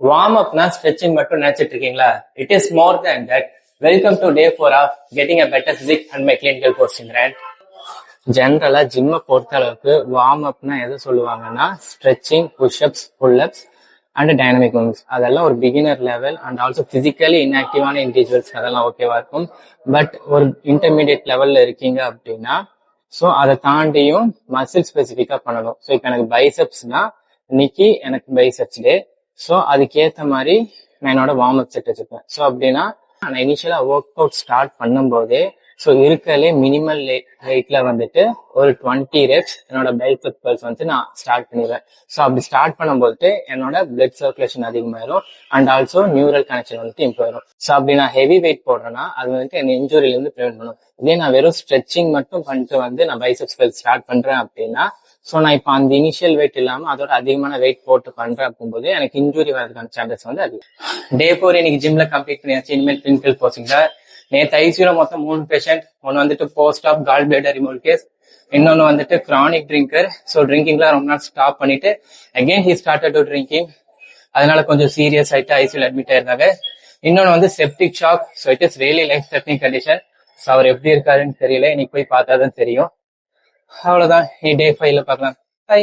Warm அப்னா stretching மட்டும் நினைச்சிட்டு இருக்கீங்களா? It is more than that. Welcome to day 4 of getting a better physique and my clinical coaching rant. ஜென்ரலா ஜிம்மை பொறுத்த அளவுக்கு வார்ம் அப்னா எதை சொல்லுவாங்கன்னா stretching, pushups, pullups and dynamic moves. அதெல்லாம் ஒரு beginner level and also physically இன்ஆக்டிவான இண்டிவிஜுவல்ஸ் அதெல்லாம் ஓகேவா இருக்கும். பட் ஒரு இன்டர்மீடியட் லெவல்ல இருக்கீங்க அப்படின்னா ஸோ அதை தாண்டியும் மசில் ஸ்பெசிஃபிக்கா பண்ணணும். ஸோ இப்போ எனக்கு பைசப்ஸ்னா இன்னைக்கு எனக்கு பைசப்ஸ் டே. ஸோ அதுக்கேற்ற மாதிரி நான் என்னோட வார்ம் அப் செட் வச்சிருப்பேன். ஸோ அப்படின்னா நான் இனிஷியலா ஒர்க் அவுட் ஸ்டார்ட் பண்ணும் போதே ஸோ இருக்கலே மினிமல் வெயிட்ல வந்துட்டு ஒரு 20 ரெப்ஸ் என்னோட பைசப் கர்ல்ஸ் வந்து நான் ஸ்டார்ட் பண்ணிடுவேன். ஸோ அப்படி ஸ்டார்ட் பண்ணும்போது என்னோட பிளட் சர்க்குலேஷன் அதிகமாயிரும் அண்ட் ஆல்சோ நியூரல் கனெக்ஷன் வந்துட்டு இம்ப்ரூவ் ஆயிரும். ஸோ அப்படி நான் ஹெவி வெயிட் போடுறேன்னா அது வந்துட்டு என் இன்ஜுரியில இருந்து ப்ரிவென்ட் பண்ணும். இதே நான் வெறும் ஸ்ட்ரெச்சிங் மட்டும் பண்ணிட்டு வந்து நான் பைசப்ஸ் கர்ல்ஸ் ஸ்டார்ட் பண்றேன் அப்படின்னா ஸோ நான் இப்போ அந்த இனிஷியல் வெயிட் இல்லாம அதோட அதிகமான வெயிட் போட்டு பண்றேன் அப்படிங்கும்போது எனக்கு இன்ஜுரி வரதுக்கான சான்சஸ் வந்து அது. டே 4 இன்னைக்கு ஜிம்ல கம்ப்ளீட் பண்ணியாச்சு. இனிமேல் கிளினிக்கல் கோச்சிங்ல நேற்று ஐசியூல மொத்தம் 3 பேஷண்ட். ஒன்னு வந்துட்டு post of gall bladder removal case, இன்னொன்னு வந்துட்டு கிரானிக் ட்ரிங்கர். ஸோ ட்ரிங்கிங்லாம் ரொம்ப நாள் ஸ்டாப் பண்ணிட்டு again he started to drinking. அதனால கொஞ்சம் சீரியஸ் ஆயிட்டு ஐசியூல அட்மிட் ஆயிருந்தாங்க. இன்னொன்னு வந்து septic shock. So it is really life threatening condition. So அவர் எப்படி இருக்காருன்னு தெரியல, இன்னைக்கு போய் பார்த்தாதான் தெரியும். அவ்வளவுதான். டே 5ல பார்க்கலாம். பை.